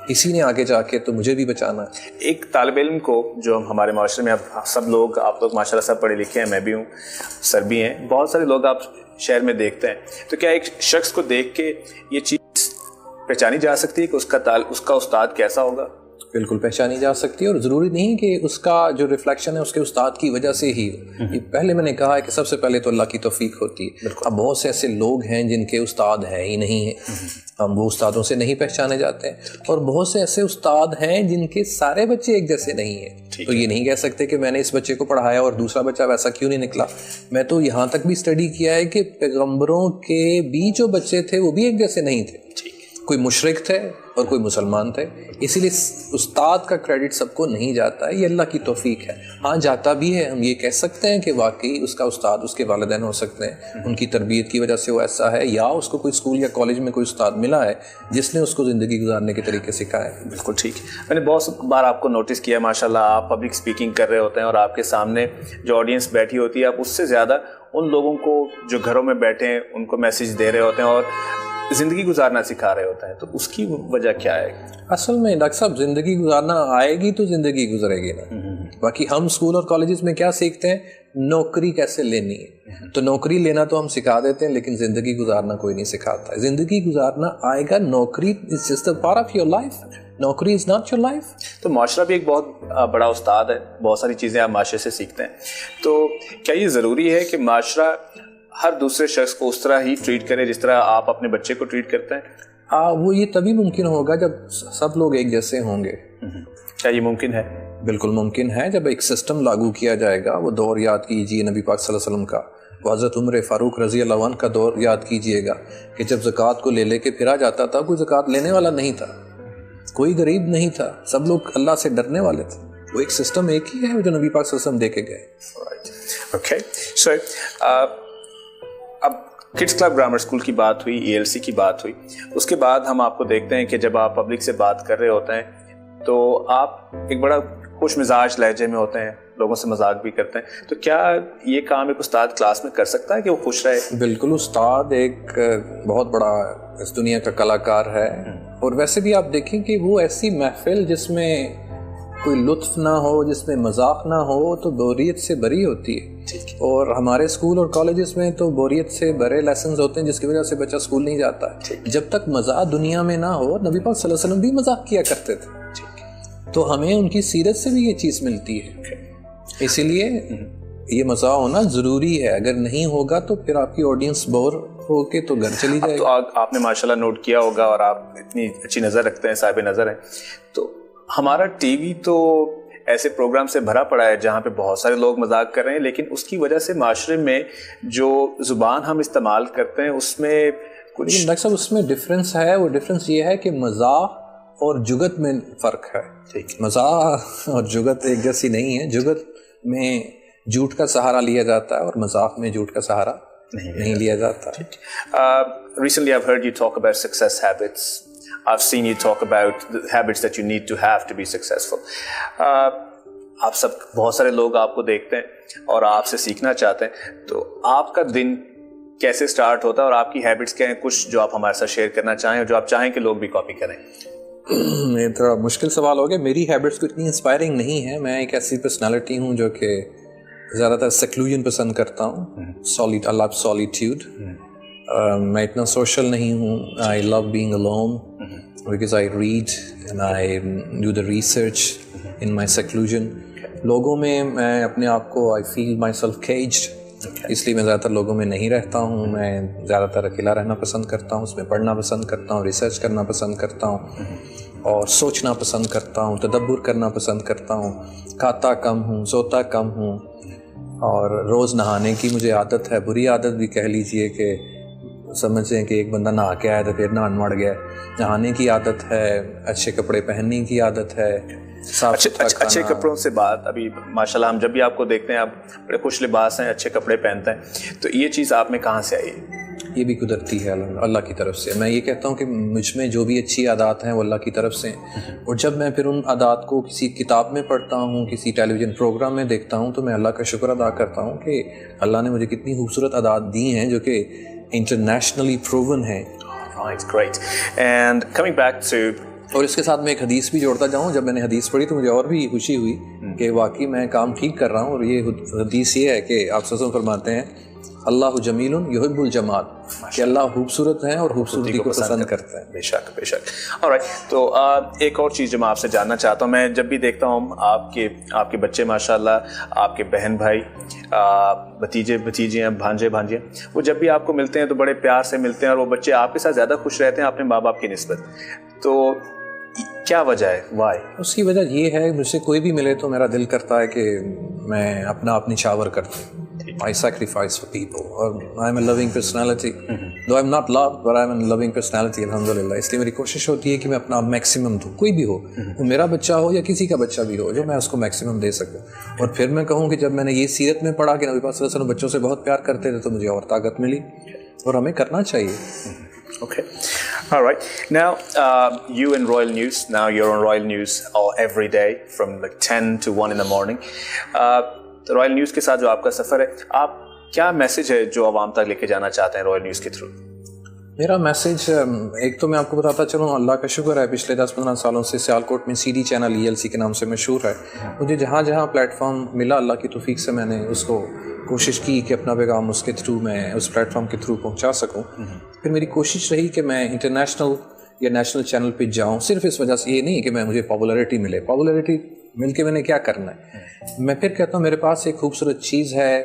اسی نے آگے جا کے تو مجھے بھی بچانا ہے. ایک طالب علم کو جو ہمارے معاشرے میں اب سب لوگ, آپ لوگ ماشاءاللہ سب پڑھے لکھے ہیں, میں بھی ہوں, سر بھی ہیں, بہت سارے لوگ آپ شہر میں دیکھتے ہیں, تو کیا ایک شخص کو دیکھ کے یہ چیز پہچانی جا سکتی ہے کہ اس کا استاد کیسا ہوگا؟ بالکل پہچانی جا سکتی ہے, اور ضروری نہیں کہ اس کا جو ریفلیکشن ہے اس کے استاد کی وجہ سے ہی ہو. پہلے میں نے کہا ہے کہ سب سے پہلے تو اللہ کی توفیق ہوتی ہے. اب بہت سے ایسے لوگ ہیں جن کے استاد ہیں ہی نہیں ہیں, ہم وہ استادوں سے نہیں پہچانے جاتے ہیں. اور بہت سے ایسے استاد ہیں جن کے سارے بچے ایک جیسے نہیں ہیں. تو یہ نہیں کہہ سکتے کہ میں نے اس بچے کو پڑھایا اور دوسرا بچہ ویسا کیوں نہیں نکلا. میں تو یہاں تک بھی اسٹڈی کیا ہے کہ پیغمبروں کے بھی جو بچے تھے وہ بھی ایک جیسے نہیں تھے. کوئی مشرک تھے اور کوئی مسلمان تھے. اسی لیے استاد کا کریڈٹ سب کو نہیں جاتا ہے, یہ اللہ کی توفیق ہے. ہاں جاتا بھی ہے, ہم یہ کہہ سکتے ہیں کہ واقعی اس کا استاد اس کے والدین ہو سکتے ہیں, ان کی تربیت کی وجہ سے وہ ایسا ہے, یا اس کو کوئی اسکول یا کالج میں کوئی استاد ملا ہے جس نے اس کو زندگی گزارنے کے طریقے سکھائے. بالکل ٹھیک. میں نے بہت بار آپ کو نوٹس کیا ماشاءاللہ, آپ پبلک اسپیکنگ کر رہے ہوتے ہیں اور آپ کے سامنے جو آڈینس بیٹھی ہوتی ہے آپ اس سے زیادہ ان لوگوں کو جو گھروں میں بیٹھے ہیں ان کو میسیج دے رہے ہوتے ہیں اور زندگی گزارنا سکھا رہے ہوتے ہیں, تو اس کی وجہ کیا ہے؟ اصل میں ڈاکٹر صاحب زندگی گزارنا آئے گی تو زندگی گزرے گی نا. باقی ہم اسکول اور کالجز میں کیا سیکھتے ہیں, نوکری کیسے لینی ہے. تو نوکری لینا تو ہم سکھا دیتے ہیں لیکن زندگی گزارنا کوئی نہیں سکھاتا ہے. زندگی گزارنا آئے گا, نوکری is just a part of your life, نوکری از ناٹ یور لائف. تو معاشرہ بھی ایک بہت بڑا استاد ہے, بہت ساری چیزیں آپ معاشرے سے سیکھتے ہیں. تو کیا یہ ضروری ہے کہ معاشرہ ہر دوسرے شخص کو اس طرح ہی ٹریٹ کرے جس طرح آپ اپنے بچے کو ٹریٹ کرتے ہیں؟ وہ یہ تبھی ممکن ہوگا جب سب لوگ ایک جیسے ہوں گے. کیا یہ ممکن ہے؟ بالکل ممکن ہے. جب ایک سسٹم لاگو کیا جائے گا, وہ دور یاد کیجیے نبی پاک صلی اللہ علیہ وسلم کا, حضرت عمر فاروق رضی اللہ عنہ کا دور یاد کیجیے گا کہ جب زکوٰۃ کو لے کے پھرا جاتا تھا, کوئی زکوٰۃ لینے والا نہیں تھا, کوئی غریب نہیں تھا, سب لوگ اللہ سے ڈرنے والے تھے. وہ ایک سسٹم ایک ہی ہے جو نبی پاک صلی اللہ علیہ وسلم دے کے گئے. اوکے, سو اب کڈس کلب گرامر اسکول کی بات ہوئی, ELC کی بات ہوئی, اس کے بعد ہم آپ کو دیکھتے ہیں کہ جب آپ پبلک سے بات کر رہے ہوتے ہیں تو آپ ایک بڑا خوش مزاج لہجے میں ہوتے ہیں, لوگوں سے مذاق بھی کرتے ہیں. تو کیا یہ کام ایک استاد کلاس میں کر سکتا ہے کہ وہ خوش رہے؟ بالکل, استاد ایک بہت بڑا اس دنیا کا کلاکار ہے. اور ویسے بھی آپ دیکھیں کہ وہ ایسی محفل جس میں کوئی لطف نہ ہو, جس میں مذاق نہ ہو, تو بوریت سے بری ہوتی ہے. اور ہمارے اسکول اور کالجز میں تو بوریت سے بڑے لیسنز ہوتے ہیں جس کی وجہ سے بچہ اسکول نہیں جاتا ہے. جب تک مزاح دنیا میں نہ ہو, نبی پاک صلی اللہ علیہ وسلم بھی مذاق کیا کرتے تھے, تو ہمیں ان کی سیرت سے بھی یہ چیز ملتی ہے. اسی لیے یہ مزاح ہونا ضروری ہے. اگر نہیں ہوگا تو پھر آپ کی آڈینس بور ہو کے تو گھر چلی جائے گی. تو آپ نے ماشاءاللہ نوٹ کیا ہوگا اور آپ اتنی اچھی نظر رکھتے ہیں, صاحب نظر ہیں, تو ہمارا ٹی وی تو ایسے پروگرام سے بھرا پڑا ہے جہاں پہ بہت سارے لوگ مذاق کر رہے ہیں, لیکن اس کی وجہ سے معاشرے میں جو زبان ہم استعمال کرتے ہیں اس میں کچھ ڈاکٹر صاحب اس میں ڈفرینس ہے. وہ ڈفرینس یہ ہے کہ مزاح اور جگت میں فرق ہے. مزاح اور جگت ایک جیسی نہیں ہے. جگت میں جھوٹ کا سہارا لیا جاتا ہے اور مذاق میں جھوٹ کا سہارا نہیں لیا جاتا. Recently I've heard you talk about success habits. I've seen you talk about the habits that you need to have to be successful. آپ سب بہت سارے لوگ آپ کو دیکھتے ہیں اور آپ سے سیکھنا چاہتے ہیں, تو آپ کا دن کیسے سٹارٹ ہوتا ہے اور آپ کی ہیبٹس کیا ہیں, کچھ جو آپ ہمارے ساتھ شیئر کرنا چاہیں اور جو آپ چاہیں کہ لوگ بھی کاپی کریں؟ یہ تھوڑا مشکل سوال ہو گیا. میری ہیبٹس کو اتنی انسپائرنگ نہیں ہے. میں ایک ایسی پرسنالٹی ہوں جو کہ زیادہ تر سیکلوژن پسند کرتا ہوں. I love solitude. میں اتنا سوشل نہیں ہوں. I love being alone because I read and I do the research in my seclusion. لوگوں میں میں اپنے آپ کو I feel myself caged. اس لیے میں زیادہ تر لوگوں میں نہیں رہتا ہوں. میں زیادہ تر اکیلا رہنا پسند کرتا ہوں, اس میں پڑھنا پسند کرتا ہوں, ریسرچ کرنا پسند کرتا ہوں اور سوچنا پسند کرتا ہوں, تدبر کرنا پسند کرتا ہوں. کھاتا کم ہوں, سوتا کم ہوں, اور روز نہانے کی مجھے عادت ہے. بری عادت بھی کہہ لیجئے کہ سمجھیں کہ ایک بندہ نہا کے آیا تو پھر نہان مڑ گیا. نہانے کی عادت ہے, اچھے کپڑے پہننے کی عادت ہے, اچھے کپڑوں سے بات. ابھی ماشاءاللہ ہم جب بھی آپ کو دیکھتے ہیں آپ بڑے خوش لباس ہیں, اچھے کپڑے پہنتے ہیں, تو یہ چیز آپ میں کہاں سے آئی؟ یہ بھی قدرتی ہے اللہ کی طرف سے. میں یہ کہتا ہوں کہ مجھ میں جو بھی اچھی عادات ہیں وہ اللہ کی طرف سے ہیں, اور جب میں پھر ان عادات کو کسی کتاب میں پڑھتا ہوں, کسی ٹیلی ویژن پروگرام میں دیکھتا ہوں, تو میں اللہ کا شکر ادا کرتا ہوں کہ اللہ نے مجھے کتنی خوبصورت عادات دی ہیں جو کہ انٹرنیشنلی پروون ہیں. Right, great. And coming back to اور اس کے ساتھ میں ایک حدیث بھی جوڑتا جاؤں. جب میں نے حدیث پڑھی تو مجھے اور بھی خوشی ہوئی کہ واقعی میں کام ٹھیک کر رہا ہوں. اور یہ حدیث یہ ہے کہ آپ صلی اللہ علیہ وسلم فرماتے ہیں اللہ جمیل یحب الجمال, کہ اللہ خوبصورت ہیں اور خوبصورتی کو پسند کرتے ہیں. بے شک بے شک. alright, تو ایک اور چیز جو میں آپ سے جاننا چاہتا ہوں, میں جب بھی دیکھتا ہوں آپ کے بچے ماشاءاللہ, آپ کے بہن بھائی, بھتیجے بھتیجیاں, بھانجے بھانجیاں, وہ جب بھی آپ کو ملتے ہیں تو بڑے پیار سے ملتے ہیں اور وہ بچے آپ کے ساتھ زیادہ خوش رہتے ہیں اپنے ماں باپ کی نسبت. تو کیا وجہ ہے, وائی؟ اس کی وجہ یہ ہے مجھ سے کوئی بھی ملے تو میرا دل کرتا ہے کہ میں اپنا آپ نچھاور کرتا ہوں. I sacrifice for people. اور I'm a loving personality. Though I'm not loved, but I'm a loving personality, الحمدللہ. اس لیے میری کوشش ہوتی ہے کہ میں اپنا میکسیمم دوں. کوئی بھی ہو, وہ میرا بچہ ہو یا کسی کا بچہ بھی ہو, جو میں اس کو میکسیمم دے سکوں. اور پھر میں کہوں کہ جب میں نے یہ سیرت میں پڑھا کہ نبی پاک صلی اللہ علیہ وسلم بچوں سے بہت پیار کرتے تھے, تو مجھے اور طاقت ملی, اور ہمیں کرنا چاہیے. Okay. All right. Now, you in Royal News. Now you're on Royal News every day from like 10 to 1 in the morning. Royal news کے ساتھ جو آپ کا سفر ہے, آپ کیا میسج ہے جو عوام تک لے کے جانا چاہتے ہیں رائل نیوز کے تھرو؟ میرا میسج ایک تو میں آپ کو بتاتا چلوں، اللہ کا شکر ہے پچھلے 10-15 سالوں سے سیالکوٹ میں CD چینل ELC کے نام سے مشہور ہے. مجھے جہاں جہاں پلیٹ فارم ملا اللہ کی توفیق سے میں نے اس کو کوشش کی کہ اپنا پیغام اس کے تھرو میں اس پلیٹ فارم کے تھرو پہنچا سکوں. پھر میری کوشش رہی کہ میں انٹرنیشنل یا نیشنل چینل پہ جاؤں، صرف اس وجہ سے یہ نہیں کہ مجھے پاپولیرٹی ملے. پاپولیرٹی مل کے میں نے کیا کرنا ہے؟ میں پھر کہتا ہوں میرے پاس ایک خوبصورت چیز ہے،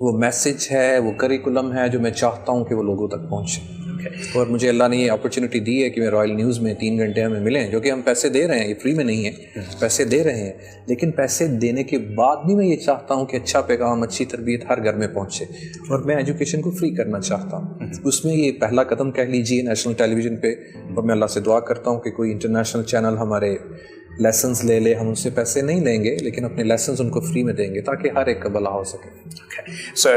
وہ میسج ہے، وہ کریکولم ہے جو میں چاہتا ہوں کہ وہ لوگوں تک پہنچے. اور مجھے اللہ نے یہ اپرچونٹی دی ہے کہ میں رائل نیوز میں 3 گھنٹے ہمیں ملیں، جو کہ ہم پیسے دے رہے ہیں، یہ فری میں نہیں ہے، پیسے دے رہے ہیں. لیکن پیسے دینے کے بعد بھی میں یہ چاہتا ہوں کہ اچھا پیغام، اچھی تربیت ہر گھر میں پہنچے. اور میں ایجوکیشن کو فری کرنا چاہتا ہوں. اس میں یہ پہلا قدم کہہ لیجیے نیشنل ٹیلی ویژن پہ. اور میں اللہ سے دعا کرتا ہوں کہ کوئی انٹرنیشنل چینل ہمارے لیسنز لے لے. ہم ان سے پیسے نہیں لیں گے لیکن اپنے لیسنز ان کو فری میں دیں گے تاکہ ہر ایک کا بھلا ہو سکے. So,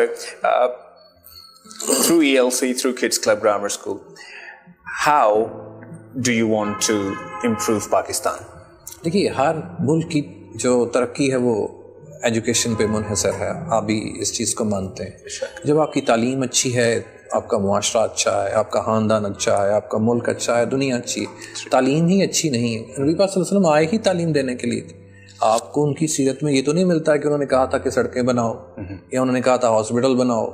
through ELC, through Kids Club Grammar School, how do you want to improve Pakistan? دیکھیے، ہر ملک کی جو ترقی ہے وہ ایجوکیشن پہ منحصر ہے. آپ بھی اس چیز کو مانتے ہیں. جب آپ کی تعلیم اچھی ہے، آپ کا معاشرہ اچھا ہے، آپ کا خاندان اچھا ہے، آپ کا ملک اچھا ہے، دنیا اچھی ہے. تعلیم ہی اچھی نہیں ہے. نبی پاک صلی اللہ علیہ وسلم آئے ہی تعلیم دینے کے لیے. آپ کو ان کی سیرت میں یہ تو نہیں ملتا ہے کہ انہوں نے کہا تھا کہ سڑکیں بناؤ یا انہوں نے کہا تھا ہاسپٹل بناؤ.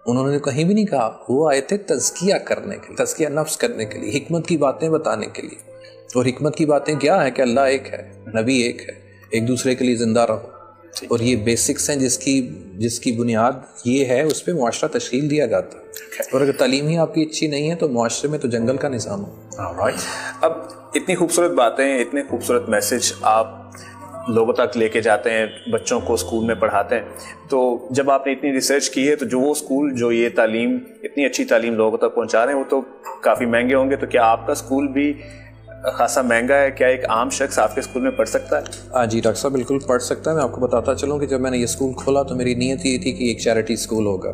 انہوں نے کہیں بھی نہیں کہا. وہ آئے تھے تزکیہ کرنے کے لیے، تزکیہ نفس کرنے کے لیے، حکمت کی باتیں بتانے کے لیے. اور حکمت کی باتیں کیا ہے کہ اللہ ایک ہے، نبی ایک ہے، ایک دوسرے کے لیے زندہ رہو. اور یہ بیسکس ہیں جس کی بنیاد یہ ہے، اس پہ معاشرہ تشکیل دیا جاتا ہے. اور اگر تعلیم ہی آپ کی اچھی نہیں ہے تو معاشرے میں تو جنگل کا نظام ہو. اب اتنی خوبصورت باتیں، اتنے خوبصورت میسج آپ لوگوں تک لے کے جاتے ہیں، بچوں کو اسکول میں پڑھاتے ہیں. تو جب آپ نے اتنی ریسرچ کی ہے تو جو وہ اسکول جو یہ تعلیم، اتنی اچھی تعلیم لوگوں تک پہنچا رہے ہیں، وہ تو کافی مہنگے ہوں گے. تو کیا آپ کا اسکول بھی خاصا مہنگا ہے؟ کیا ایک عام شخص آپ کے اسکول میں پڑھ سکتا ہے؟ جی ڈاکٹر صاحب، بالکل پڑھ سکتا ہے. میں آپ کو بتاتا چلوں کہ جب میں نے یہ اسکول کھولا تو میری نیت یہ تھی کہ ایک چیریٹی اسکول ہوگا.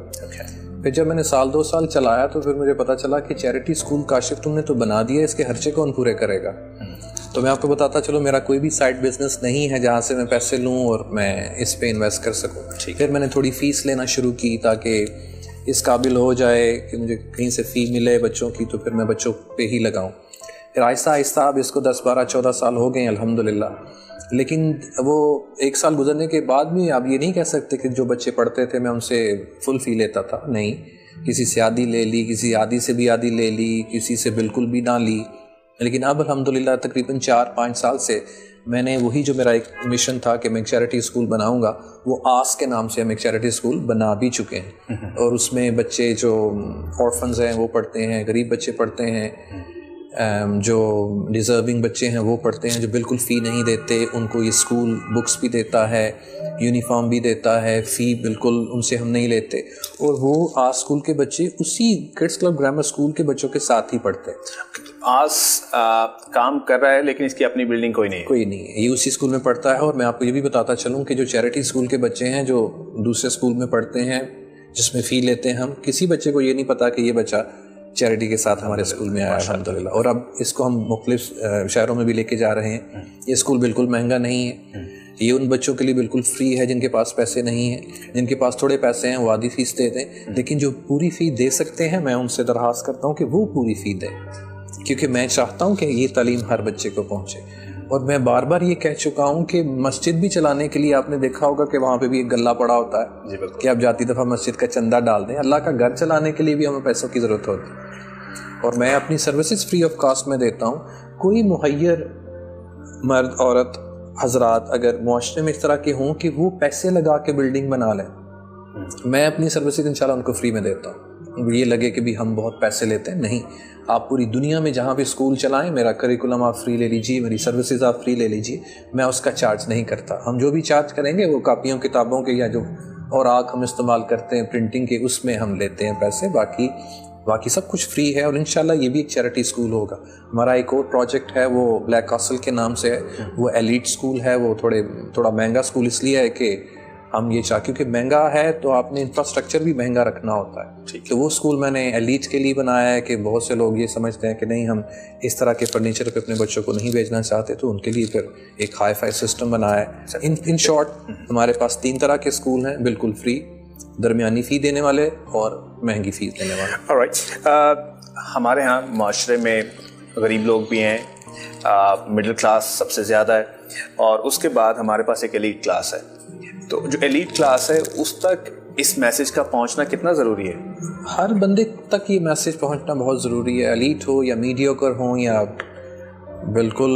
پھر جب میں نے 2 سال چلایا تو پھر مجھے پتا چلا کہ چیریٹی اسکول کاشف تم نے تو بنا دیا، اس کے خرچے کون پورے کرے گا؟ تو میں آپ کو بتاتا چلوں میرا کوئی بھی سائڈ بزنس نہیں ہے جہاں سے میں پیسے لوں اور میں اس پہ انویسٹ کر سکوں. پھر میں نے تھوڑی فیس لینا شروع کی تاکہ اس قابل ہو جائے کہ مجھے کہیں سے فی ملے بچوں کی، تو پھر میں بچوں پہ ہی لگاؤں. پھر آہستہ آہستہ اب اس کو 10 12 14 سال ہو گئے ہیں الحمدللہ. لیکن وہ 1 سال گزرنے کے بعد بھی آپ یہ نہیں کہہ سکتے کہ جو بچے پڑھتے تھے میں ان سے فل فی لیتا تھا. نہیں، کسی سے آدھی لے لی، کسی آدھی سے بھی آدھی لے لی، کسی سے بالکل بھی نہ لی. لیکن اب الحمدللہ تقریباً 4-5 سال سے میں نے وہی جو میرا ایک مشن تھا کہ میں ایک چیریٹی اسکول بناؤں گا، وہ آس کے نام سے ہم ایک چیریٹی اسکول بنا بھی چکے ہیں. اور اس میں بچے جو آرفنز ہیں وہ پڑھتے ہیں، غریب بچے پڑھتے ہیں، جو ڈیزرونگ بچے ہیں وہ پڑھتے ہیں، جو بالکل فی نہیں دیتے. ان کو یہ اسکول بکس بھی دیتا ہے، یونیفارم بھی دیتا ہے، فی بالکل ان سے ہم نہیں لیتے. اور وہ آس اسکول کے بچے اسی کڈس کلب گرامر اسکول کے بچوں کے ساتھ ہی پڑھتے ہیں. آس کام کر رہا ہے لیکن اس کی اپنی بلڈنگ کوئی نہیں ہے، یہ اسی اسکول میں پڑھتا ہے. اور میں آپ کو یہ بھی بتاتا چلوں کہ جو چیریٹی اسکول کے بچے ہیں جو دوسرے اسکول میں پڑھتے ہیں جس میں فی لیتے ہیں ہم، کسی بچے کو یہ نہیں پتا کہ یہ بچہ چیریٹی کے ساتھ ہمارے اسکول میں آیا الحمدللہ. اور اب اس کو ہم مختلف شہروں میں بھی لے کے جا رہے ہیں. یہ اسکول بالکل مہنگا نہیں ہے، یہ ان بچوں کے لیے بالکل فری ہے جن کے پاس پیسے نہیں ہیں. جن کے پاس تھوڑے پیسے ہیں وہ آدھی فیس دے دیں، لیکن جو پوری فی دے سکتے ہیں میں ان سے درخواست کرتا ہوں کہ وہ پوری فی دیں، کیونکہ میں چاہتا ہوں کہ یہ تعلیم ہر بچے کو پہنچے. اور میں بار بار یہ کہہ چکا ہوں کہ مسجد بھی چلانے کے لیے آپ نے دیکھا ہوگا کہ وہاں پہ بھی ایک گلہ پڑا ہوتا ہے کہ آپ جاتی دفعہ مسجد کا چندہ ڈال دیں. اللہ کا گھر چلانے کے لیے بھی ہمیں پیسوں کی ضرورت ہوتی ہے، اور میں اپنی سروسز فری آف کاسٹ میں دیتا ہوں. کوئی مخیر مرد عورت حضرات اگر معاشرے میں اس طرح کے ہوں کہ وہ پیسے لگا کے بلڈنگ بنا لیں، میں اپنی سروسز انشاءاللہ ان کو فری میں دیتا ہوں. یہ لگے کہ بھی ہم بہت پیسے لیتے ہیں، نہیں. آپ پوری دنیا میں جہاں بھی اسکول چلائیں، میرا کریکولم آپ فری لے لیجیے، میری سروسز آپ فری لے لیجیے، میں اس کا چارج نہیں کرتا. ہم جو بھی چارج کریں گے وہ کاپیوں کتابوں کے یا جو اور آگ ہم استعمال کرتے ہیں پرنٹنگ کے، اس میں ہم لیتے ہیں پیسے. باقی سب کچھ فری ہے. اور انشاءاللہ یہ بھی ایک چیریٹی اسکول ہوگا. ہمارا ایک اور پروجیکٹ ہے وہ بلیک کاسل کے نام سے ہے، وہ ایلیٹ اسکول ہے. وہ تھوڑا مہنگا اسکول اس لیے ہے کہ ہم یہ کیونکہ مہنگا ہے تو آپ نے انفراسٹرکچر بھی مہنگا رکھنا ہوتا ہے. تو وہ اسکول میں نے ایلیٹ کے لیے بنایا ہے کہ بہت سے لوگ یہ سمجھتے ہیں کہ نہیں ہم اس طرح کے فرنیچر پہ اپنے بچوں کو نہیں بھیجنا چاہتے، تو ان کے لیے پھر ایک ہائی فائی سسٹم بنایا ہے. ان شارٹ ہمارے پاس 3 طرح کے اسکول ہیں بالکل فری. درمیانی فی دینے والے اور مہنگی فیس دینے والے. alright. ہمارے ہاں معاشرے میں غریب لوگ بھی ہیں, مڈل کلاس سب سے زیادہ ہے, اور اس کے بعد ہمارے پاس ایک ایلیٹ کلاس ہے. تو جو ایلیٹ کلاس ہے اس تک اس میسیج کا پہنچنا کتنا ضروری ہے؟ ہر بندے تک یہ میسیج پہنچنا بہت ضروری ہے, ایلیٹ ہو یا میڈیوکر ہوں یا بالکل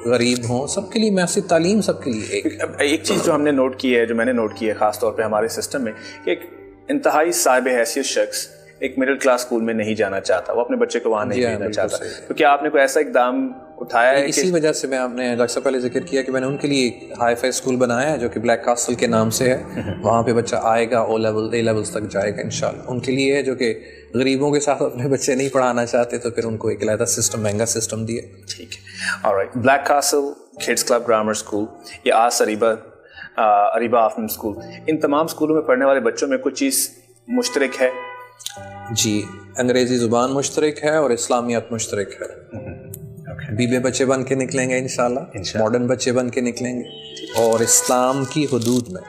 غریب ہوں, سب کے لیے میسیج, تعلیم سب کے لیے. ایک چیز جو ہم نے نوٹ کی ہے, جو میں نے نوٹ کی ہے خاص طور پہ ہمارے سسٹم میں, کہ ایک انتہائی صاحب حیثیت شخص ایک مڈل کلاس اسکول میں نہیں جانا چاہتا, وہ اپنے بچے کو وہاں نہیں بھیجنا چاہتا. تو کیا آپ نے کوئی ایسا اقدام اٹھایا ہے؟ اسی وجہ سے میں آپ نے ڈاکٹر صاحب پہلے ذکر کیا کہ میں نے ان کے لیے ایک ہائی فائی اسکول بنایا ہے جو کہ بلیک کاسل کے نام سے ہے. وہاں پہ بچہ آئے گا, او لیول اے لیولس تک جائے گا انشاءاللہ. ان کے لیے ہے جو کہ غریبوں کے ساتھ اپنے بچے نہیں پڑھانا چاہتے, تو پھر ان کو ایک علیحدہ سسٹم, مہنگا سسٹم دیا. ٹھیک ہے. All right. Black castle, kids club grammar school یا آس اریبہ آفٹرنون اسکول, ان تمام اسکولوں میں پڑھنے والے بچوں میں کچھ چیز مشترک ہے؟ جی, انگریزی زبان مشترک ہے اور اسلامیات مشترک ہے. بی بے بچے بن کے نکلیں گے انشاءاللہ, ماڈرن بچے بن کے نکلیں گے, اور اسلام کی حدود میں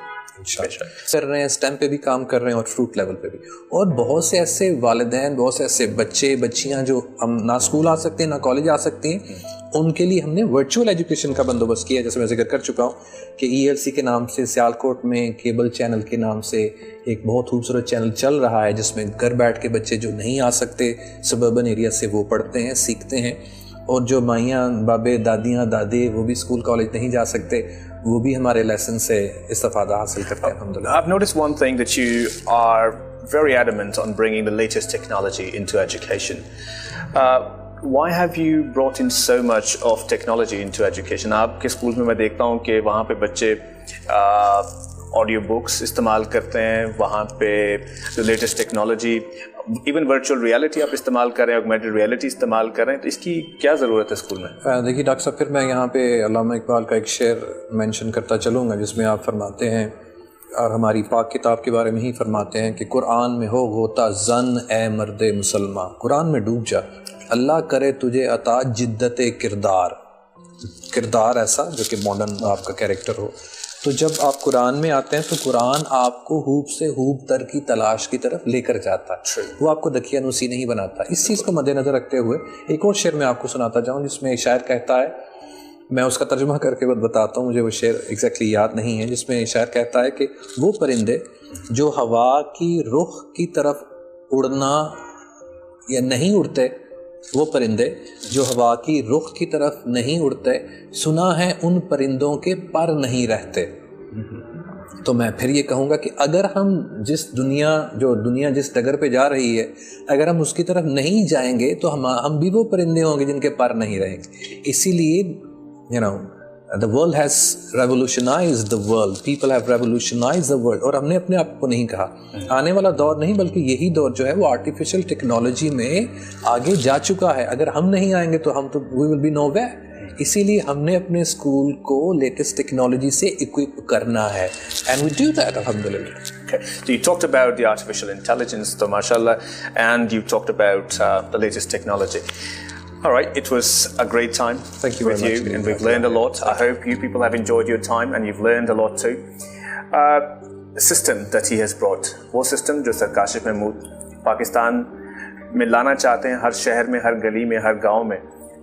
کر رہے ہیں, اسٹیم پہ بھی کام کر رہے ہیں اور فروٹ لیول پہ بھی. اور بہت سے ایسے والدین, بہت سے ایسے بچے بچیاں جو ہم نہ اسکول آ سکتے ہیں نہ کالج آ سکتے ہیں, ان کے لیے ہم نے ورچوئل ایجوکیشن کا بندوبست کیا. جیسے میں ذکر کر چکا ہوں کہ ای ایل سی کے نام سے سیالکوٹ میں کیبل چینل کے نام سے ایک بہت خوبصورت چینل چل رہا ہے, جس میں گھر بیٹھ کے بچے جو نہیں آ سکتے سبربن ایریا سے وہ پڑھتے ہیں, سیکھتے ہیں. اور جو مائیاں بابے دادیاں دادے وہ بھی اسکول کالج نہیں جا سکتے, وہ بھی ہمارے لیسن سے استفادہ حاصل کرتے ہیں الحمدللہ. I've noticed one thing, that you are very adamant on bringing the latest technology into education. Why have you brought in so much of technology into education? آپ کے اسکول میں دیکھتا ہوں کہ وہاں پہ بچے آڈیو بکس استعمال کرتے ہیں, وہاں پہ جو latest technology, even virtual reality آپ استعمال کر رہے ہیں, آگمنٹڈ ریالٹی استعمال کر رہے ہیں, تو اس کی کیا ضرورت ہے اسکول میں؟ دیکھیے ڈاکٹر صاحب, پھر میں یہاں پہ علامہ اقبال کا ایک شعر مینشن کرتا چلوں گا, جس میں آپ فرماتے ہیں, اور ہماری پاک کتاب کے بارے میں ہی فرماتے ہیں کہ قرآن میں ہو غوطہ زن اے مرد مسلمان, قرآن میں ڈوب جا, اللہ کرے تجھے عطا جدت کردار ایسا جو کہ ماڈرن آپ کا کیریکٹر ہو. تو جب آپ قرآن میں آتے ہیں تو قرآن آپ کو خوب سے خوب تر کی تلاش کی طرف لے کر جاتا ہے, وہ آپ کو دقیانوسی نہیں بناتا. اس چیز کو مد نظر رکھتے ہوئے ایک اور شعر میں آپ کو سناتا جاؤں, جس میں شاعر کہتا ہے, میں اس کا ترجمہ کر کے بتاتا ہوں, مجھے وہ شعر ایگزیکٹلی یاد نہیں ہے, جس میں شاعر کہتا ہے کہ وہ پرندے جو ہوا کی رخ کی طرف اڑنا یا نہیں اڑتے, وہ پرندے جو ہوا کی رخ کی طرف نہیں اڑتے, سنا ہے ان پرندوں کے پر نہیں رہتے. تو میں پھر یہ کہوں گا کہ اگر ہم دنیا جس ڈگر پہ جا رہی ہے, اگر ہم اس کی طرف نہیں جائیں گے تو ہم بھی وہ پرندے ہوں گے جن کے پر نہیں رہیں گے. اسی لیے the world has revolutionized the world, people have revolutionized the world, اور ہم نے اپنے آپ کو نہیں کہا, آنے والا دور نہیں بلکہ یہی دور جو ہے وہ آرٹیفیشل ٹیکنالوجی میں آگے جا چکا ہے. اگر ہم نہیں آئیں گے تو ہم تو we will be nowhere. اسی لیے ہم نے اپنے اسکول کو لیٹسٹ ٹیکنالوجی سے اکوپ کرنا ہے, and we do that alhamdulillah. Okay. So you talked about the artificial intelligence, so mashallah, and you talked about the latest technology. All right, it was a great time Thank you with very you, much. and we've learned a lot. I hope you people have enjoyed your time and you've learned a lot too. System that he has brought, وہ system جو سر کاشف محمود پاکستان میں لانا چاہتے ہیں, ہر شہر میں, ہر گلی میں, ہر گاؤں میں,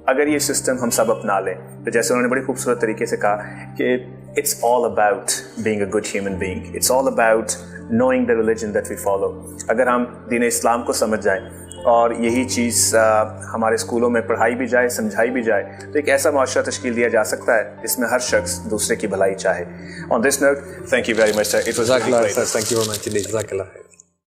اگر یہ سسٹم ہم سب اپنا لیں تو جیسے انہوں نے بڑی خوبصورت طریقے سے کہا کہ it's all about being a good human being, it's all about knowing the religion that we follow. اگر ہم دین اسلام کو سمجھ جائیں اور یہی چیز ہمارے اسکولوں میں پڑھائی بھی جائے, سمجھائی بھی جائے, تو ایک ایسا معاشرہ تشکیل دیا جا سکتا ہے جس میں ہر شخص دوسرے کی بھلائی چاہے. On this note, thank you very much sir. It was really great. Thank you very much.